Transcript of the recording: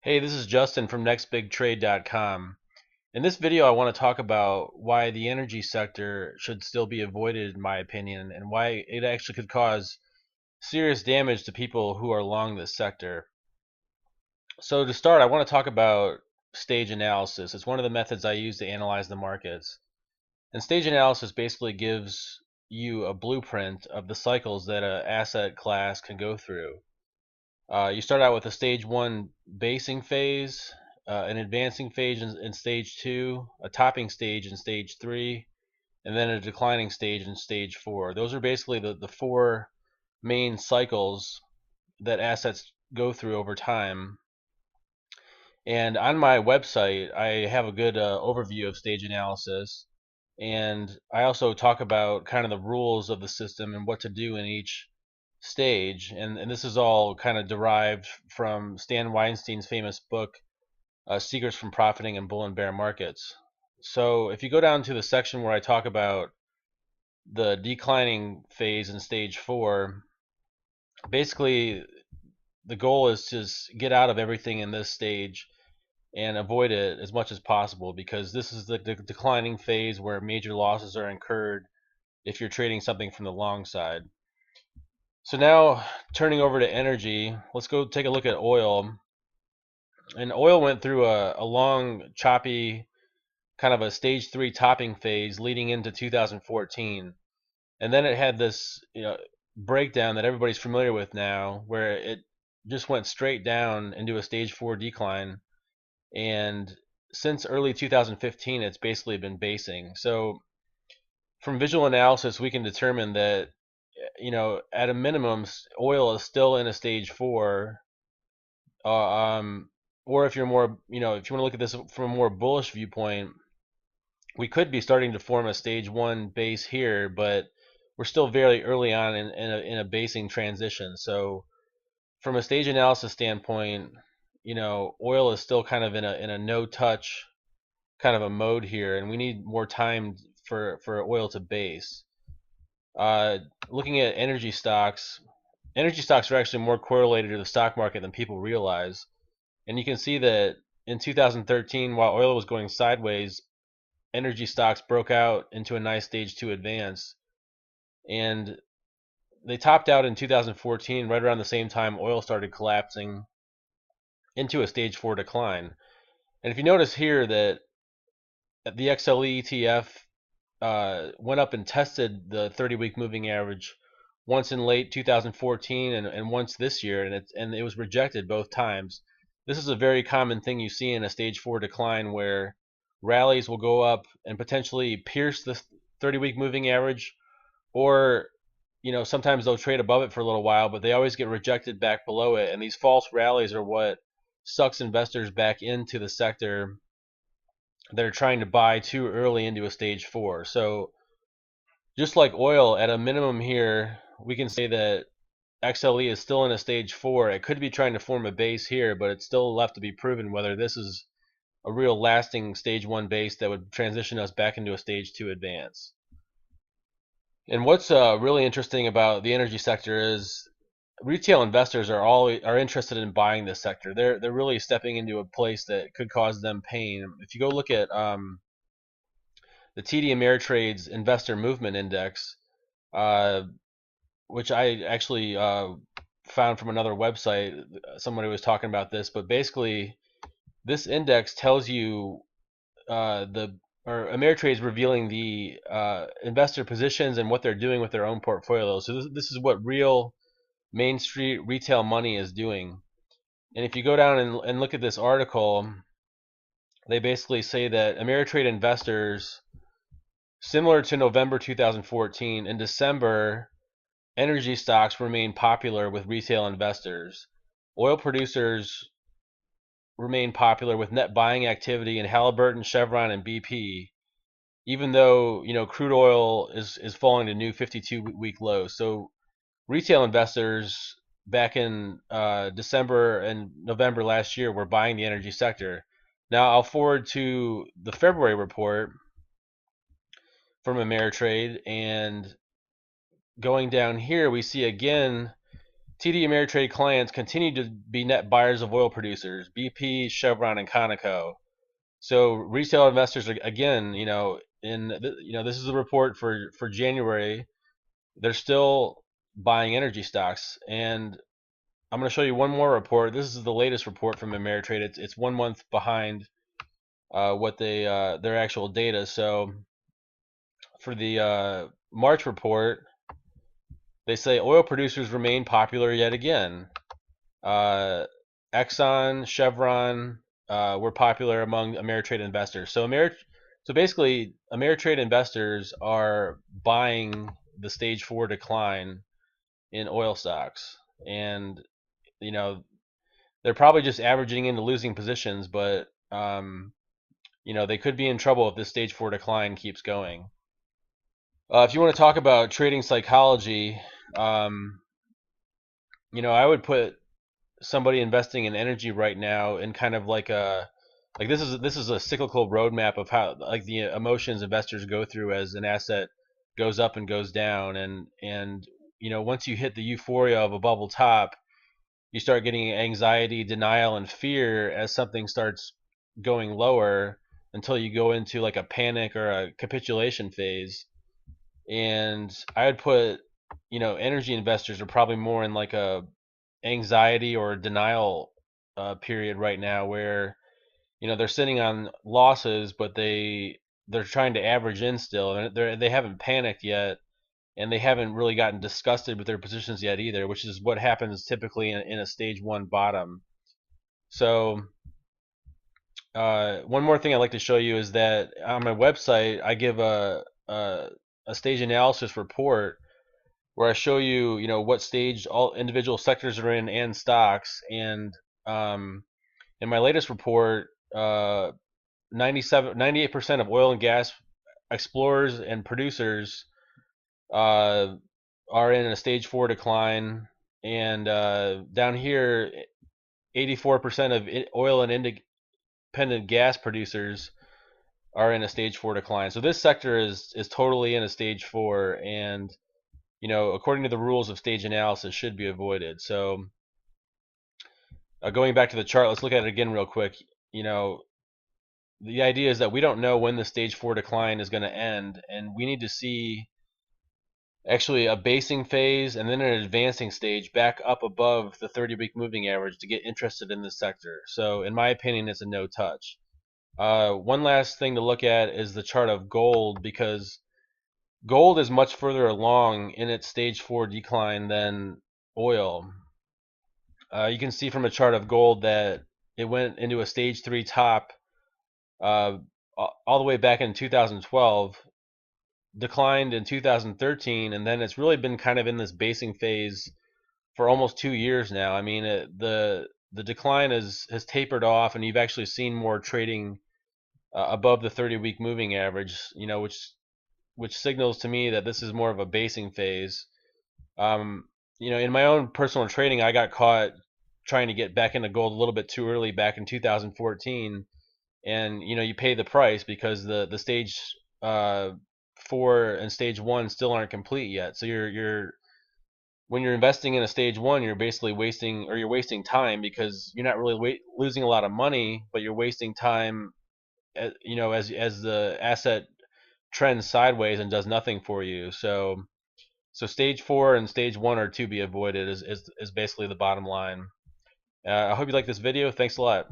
Hey, this is Justin from nextbigtrade.com. In this video, I want to talk about why the energy sector should still be avoided, in my opinion, and why it actually could cause serious damage to people who are along this sector. So to start, I want to talk about stage analysis. It's one of the methods I use to analyze the markets. And stage analysis basically gives you a blueprint of the cycles that an asset class can go through. You start out with a stage one basing phase, an advancing phase in stage two, a topping stage in stage three, and then a declining stage in stage four. Those are basically the four main cycles that assets go through over time. And on my website, I have a good overview of stage analysis. And I also talk about kind of the rules of the system and what to do in each stage. And this is all kind of derived from Stan Weinstein's famous book, Secrets from Profiting in Bull and Bear Markets. So if you go down to the section where I talk about the declining phase in stage four, basically the goal is to get out of everything in this stage and avoid it as much as possible, because this is the declining phase where major losses are incurred if you're trading something from the long side. So now turning over to energy, let's go take a look at oil. And oil went through a long, choppy, kind of a stage three topping phase leading into 2014. And then it had this breakdown that everybody's familiar with now, where it just went straight down into a stage four decline. And since early 2015, it's basically been basing. So from visual analysis, we can determine that at a minimum, oil is still in a stage four. Or if you're more, if you want to look at this from a more bullish viewpoint, we could be starting to form a stage one base here, but we're still very early on in a basing transition. So from a stage analysis standpoint, oil is still kind of in a no touch kind of a mode here, and we need more time for oil to base. Looking at energy stocks are actually more correlated to the stock market than people realize. And you can see that in 2013, while oil was going sideways, energy stocks broke out into a nice stage two advance. And they topped out in 2014, right around the same time oil started collapsing into a stage four decline. And if you notice here that the XLE ETF went up and tested the 30-week moving average once in late 2014 and once this year, and it was rejected both times. This is a very common thing you see in a stage four decline, where rallies will go up and potentially pierce the 30-week moving average, or sometimes they'll trade above it for a little while, but they always get rejected back below it. And these false rallies are what sucks investors back into the sector that are trying to buy too early into a stage four. So just like oil, at a minimum here, we can say that XLE is still in a stage four. It could be trying to form a base here, but it's still left to be proven whether this is a real lasting stage one base that would transition us back into a stage two advance. And what's really interesting about the energy sector is retail investors are interested in buying this sector. They're really stepping into a place that could cause them pain. If you go look at the TD Ameritrade's Investor Movement Index, uh, which I actually found from another website. Somebody was talking about this, but basically, this index tells you Ameritrade is revealing the investor positions and what they're doing with their own portfolios. So this is what real Main Street retail money is doing. And if you go down and look at this article, they basically say that Ameritrade investors, similar to November 2014, in December, energy stocks remain popular with retail investors. Oil producers remain popular with net buying activity in Halliburton, Chevron, and BP, even though crude oil is falling to new 52-week lows. So retail investors back in December and November last year were buying the energy sector. Now I'll forward to the February report from Ameritrade, and going down here we see again TD Ameritrade clients continue to be net buyers of oil producers, BP, Chevron, and Conoco. So retail investors are, again, this is the report for January. They're still buying energy stocks, and I'm going to show you one more report. This is the latest report from Ameritrade. It's 1 month behind what their actual data. So for the March report, they say oil producers remain popular yet again. Uh, Exxon, Chevron were popular among Ameritrade investors. So basically, Ameritrade investors are buying the stage 4 decline in oil stocks, and you know they're probably just averaging into losing positions, but they could be in trouble if this stage 4 decline keeps going. If you want to talk about trading psychology, I would put somebody investing in energy right now in kind of like this is a cyclical roadmap of how, like, the emotions investors go through as an asset goes up and goes down, and once you hit the euphoria of a bubble top, you start getting anxiety, denial, and fear as something starts going lower, until you go into like a panic or a capitulation phase. And I would put, energy investors are probably more in like a anxiety or denial period right now, where they're sitting on losses, but they're trying to average in still, and they haven't panicked yet, and they haven't really gotten disgusted with their positions yet either, which is what happens typically in a stage 1 bottom. So one more thing I'd like to show you is that on my website I give a stage analysis report where I show you, what stage all individual sectors are in and stocks. And in my latest report, 98% of oil and gas explorers and producers are in a stage 4 decline, and down here, 84% of oil and independent gas producers are in a stage 4 decline. So this sector is totally in a stage 4, and according to the rules of stage analysis, should be avoided. So going back to the chart, let's look at it again real quick. The idea is that we don't know when the stage 4 decline is going to end, and we need to see actually a basing phase and then an advancing stage back up above the 30-week moving average to get interested in this sector. So in my opinion, it's a no touch. One last thing to look at is the chart of gold, because gold is much further along in its stage 4 decline than oil. You can see from a chart of gold that it went into a stage 3 top all the way back in 2012, declined in 2013, and then it's really been kind of in this basing phase for almost 2 years now. I mean, the decline has tapered off, and you've actually seen more trading above the 30-week moving average, which signals to me that this is more of a basing phase. In my own personal trading, I got caught trying to get back into gold a little bit too early back in 2014, and you pay the price because the stage 4 and stage 1 still aren't complete yet. So when you're investing in a stage 1, you're basically wasting time, because you're not really losing a lot of money, but you're wasting time, as the asset trends sideways and does nothing for you. So stage 4 and stage 1 are to be avoided, is basically the bottom line. I hope you like this video. Thanks a lot.